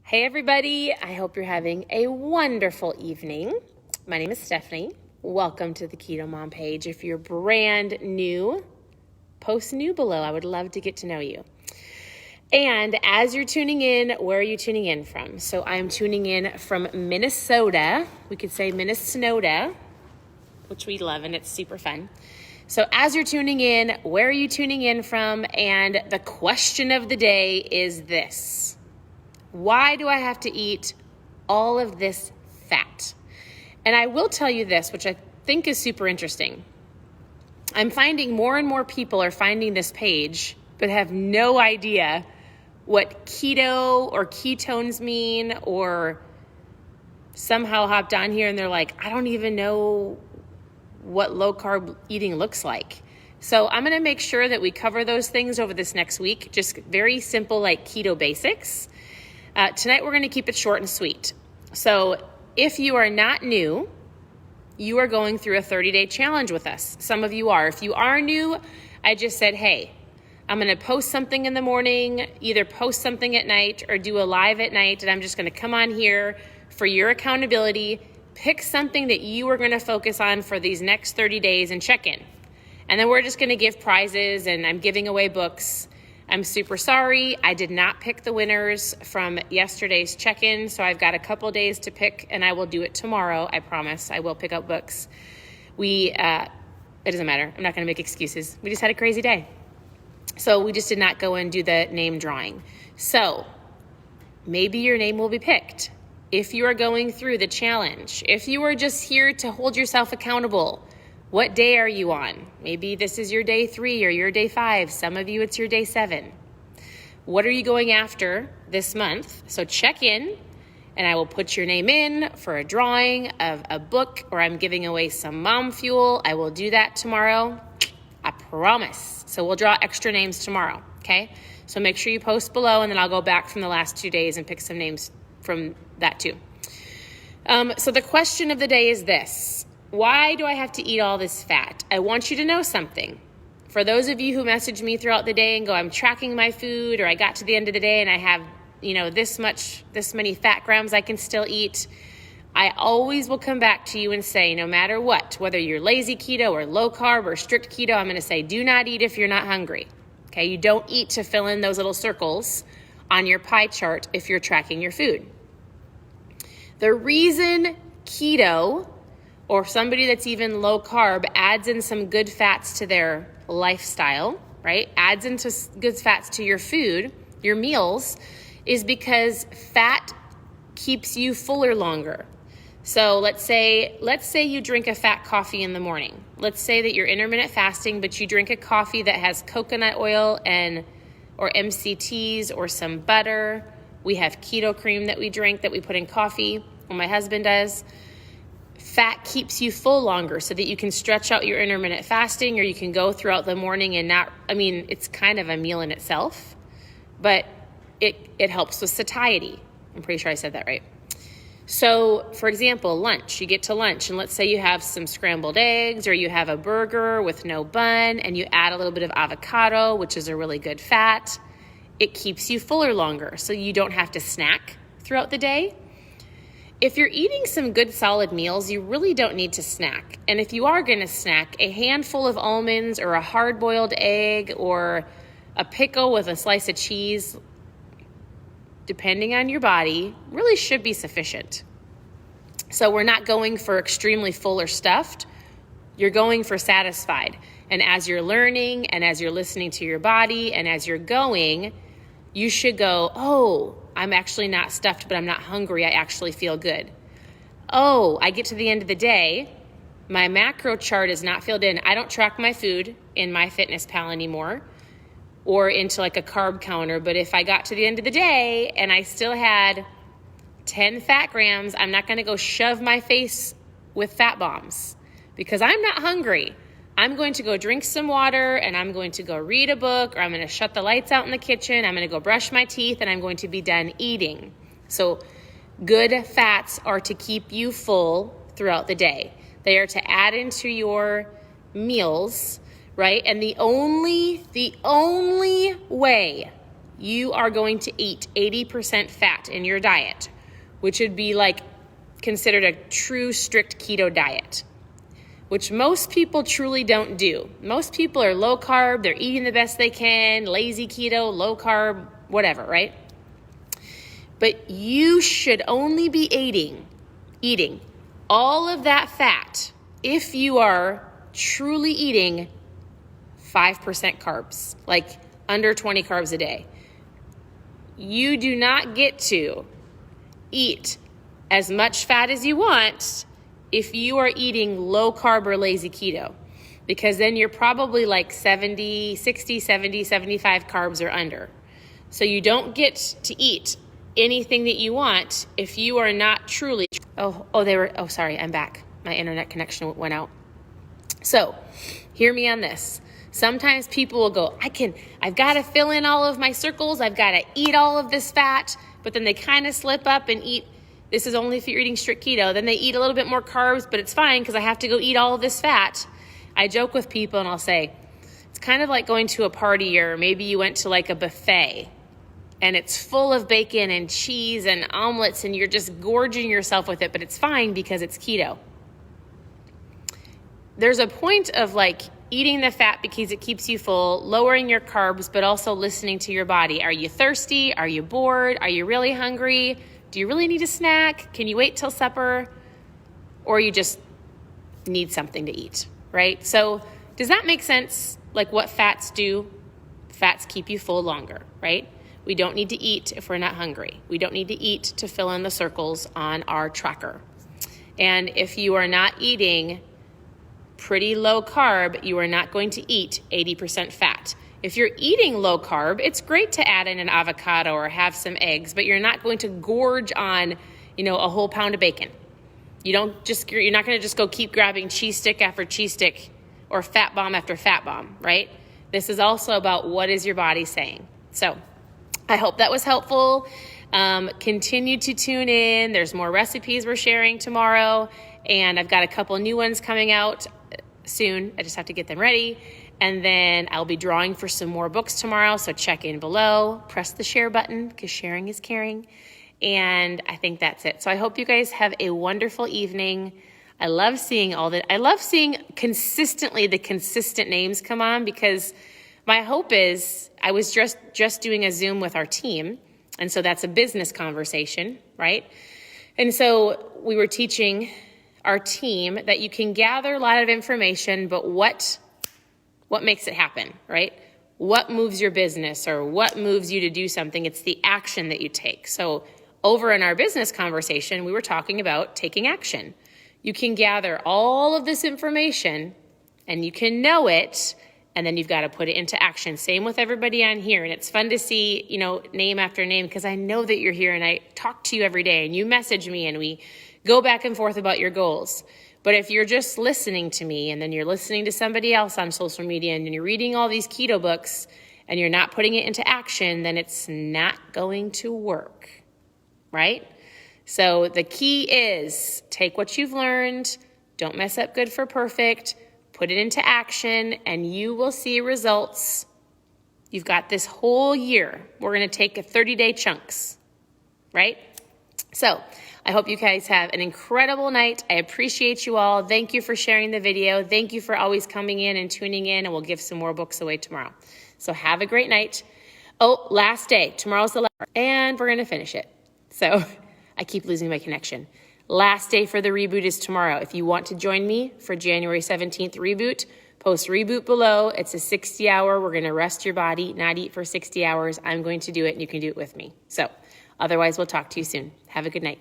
Hey everybody, I hope you're having a wonderful evening. My name is Stephanie. Welcome to the Keto Mom page. If you're brand new, post new below. I would love to get to know you. And as you're tuning in, where are you tuning in from? So I'm tuning in from Minnesota. We could say Minnesota, which we love and it's super fun. So as you're tuning in, where are you tuning in from? And the question of the day is this. Why do I have to eat all of this fat? And I will tell you this, which I think is super interesting. I'm finding more and more people are finding this page, but have no idea what keto or ketones mean, or somehow hopped on here and they're like, I don't even know what low carb eating looks like. So I'm going to make sure that we cover those things over this next week. Just very simple, like keto basics. Tonight, we're going to keep it short and sweet. So if you are not new, you are going through a 30-day challenge with us. Some of you are. If you are new, I just said, hey, I'm going to post something in the morning, either post something at night or do a live at night, and I'm just going to come on here for your accountability, pick something that you are going to focus on for these next 30 days and check in. And then we're just going to give prizes, and I'm giving away books. I'm super sorry. I did not pick the winners from yesterday's check-in, so I've got a couple days to pick, and I will do it tomorrow. I promise. I will pick up books. It doesn't matter. I'm not going to make excuses. We just had a crazy day. So we just did not go and do the name drawing. So maybe your name will be picked if you are going through the challenge. If you are just here to hold yourself accountable, what day are you on? Maybe this is your day 3 or your day 5. Some of you, it's your day 7. What are you going after this month? So check in, and I will put your name in for a drawing of a book, or I'm giving away some mom fuel. I will do that tomorrow. I promise. So we'll draw extra names tomorrow, okay? So make sure you post below, and then I'll go back from the last 2 days and pick some names from that too. So the question of the day is this. Why do I have to eat all this fat? I want you to know something. For those of you who message me throughout the day and go, I'm tracking my food, or I got to the end of the day and I have, this many fat grams I can still eat. I always will come back to you and say, no matter what, whether you're lazy keto or low carb or strict keto, I'm going to say, do not eat if you're not hungry. Okay. You don't eat to fill in those little circles on your pie chart if you're tracking your food. The reason keto, or somebody that's even low carb, adds in some good fats to their lifestyle, right? Adds into good fats to your food, your meals, is because fat keeps you fuller longer. So let's say you drink a fat coffee in the morning. Let's say that you're intermittent fasting, but you drink a coffee that has coconut oil or MCTs or some butter. We have keto cream that we drink that we put in coffee, or my husband does. Fat keeps you full longer so that you can stretch out your intermittent fasting, or you can go throughout the morning and it's kind of a meal in itself, but it helps with satiety. I'm pretty sure I said that right. So for example, lunch, you get to lunch and let's say you have some scrambled eggs, or you have a burger with no bun and you add a little bit of avocado, which is a really good fat. It keeps you fuller longer so you don't have to snack throughout the day. If you're eating some good solid meals, you really don't need to snack. And if you are going to snack, a handful of almonds or a hard-boiled egg or a pickle with a slice of cheese, depending on your body, really should be sufficient. So we're not going for extremely full or stuffed. You're going for satisfied. And as you're learning and as you're listening to your body and as you're going, you should go, oh, I'm actually not stuffed, but I'm not hungry. I actually feel good. Oh, I get to the end of the day. My macro chart is not filled in. I don't track my food in MyFitnessPal anymore or into like a carb counter. But if I got to the end of the day and I still had 10 fat grams, I'm not going to go shove my face with fat bombs because I'm not hungry. I'm going to go drink some water, and I'm going to go read a book, or I'm going to shut the lights out in the kitchen. I'm going to go brush my teeth, and I'm going to be done eating. So good fats are to keep you full throughout the day. They are to add into your meals, right? And the only way you are going to eat 80% fat in your diet, which would be like considered a true strict keto diet, which most people truly don't do. Most people are low carb, they're eating the best they can, lazy keto, low carb, whatever, right? But you should only be eating all of that fat if you are truly eating 5% carbs, like under 20 carbs a day. You do not get to eat as much fat as you want if you are eating low carb or lazy keto, because then you're probably like 60, 70, 75 carbs or under. So you don't get to eat anything that you want if you are not truly, sorry, I'm back. My internet connection went out. So hear me on this. Sometimes people will go, I've got to fill in all of my circles. I've got to eat all of this fat, but then they kind of slip up and eat. This is only if you're eating strict keto. Then they eat a little bit more carbs, but it's fine because I have to go eat all of this fat. I joke with people and I'll say, it's kind of like going to a party, or maybe you went to like a buffet and it's full of bacon and cheese and omelets and you're just gorging yourself with it, but it's fine because it's keto. There's a point of like eating the fat because it keeps you full, lowering your carbs, but also listening to your body. Are you thirsty? Are you bored? Are you really hungry? Do you really need a snack? Can you wait till supper? Or you just need something to eat, right? So does that make sense? Like what fats do? Fats keep you full longer, right? We don't need to eat if we're not hungry. We don't need to eat to fill in the circles on our tracker. And if you are not eating pretty low carb, you are not going to eat 80% fat. If you're eating low carb, it's great to add in an avocado or have some eggs, but you're not going to gorge on, a whole pound of bacon. You're not going to just go keep grabbing cheese stick after cheese stick or fat bomb after fat bomb, right? This is also about what is your body saying. So I hope that was helpful. Continue to tune in. There's more recipes we're sharing tomorrow, and I've got a couple new ones coming out soon. I just have to get them ready. And then I'll be drawing for some more books tomorrow, so check in below. Press the share button because sharing is caring. And I think that's it. So I hope you guys have a wonderful evening. I love seeing all that. I love seeing consistently the consistent names come on, because my hope is I was just doing a Zoom with our team. And so that's a business conversation, right? And so we were teaching our team that you can gather a lot of information, but what makes it happen, right? What moves your business or what moves you to do something? It's the action that you take. So over in our business conversation, we were talking about taking action. You can gather all of this information and you can know it, and then you've got to put it into action. Same with everybody on here. And it's fun to see, name after name, because I know that you're here and I talk to you every day and you message me and we go back and forth about your goals. But if you're just listening to me and then you're listening to somebody else on social media and you're reading all these keto books and you're not putting it into action, then it's not going to work, right? So the key is take what you've learned, don't mess up good for perfect, put it into action, and you will see results. You've got this whole year. We're going to take 30-day chunks, right? So I hope you guys have an incredible night. I appreciate you all. Thank you for sharing the video. Thank you for always coming in and tuning in, and we'll give some more books away tomorrow. So have a great night. Oh, last day. Tomorrow's the last, and we're going to finish it. So I keep losing my connection. Last day for the reboot is tomorrow. If you want to join me for January 17th reboot, post reboot below. It's a 60-hour. We're going to rest your body, not eat for 60 hours. I'm going to do it, and you can do it with me. So otherwise, we'll talk to you soon. Have a good night.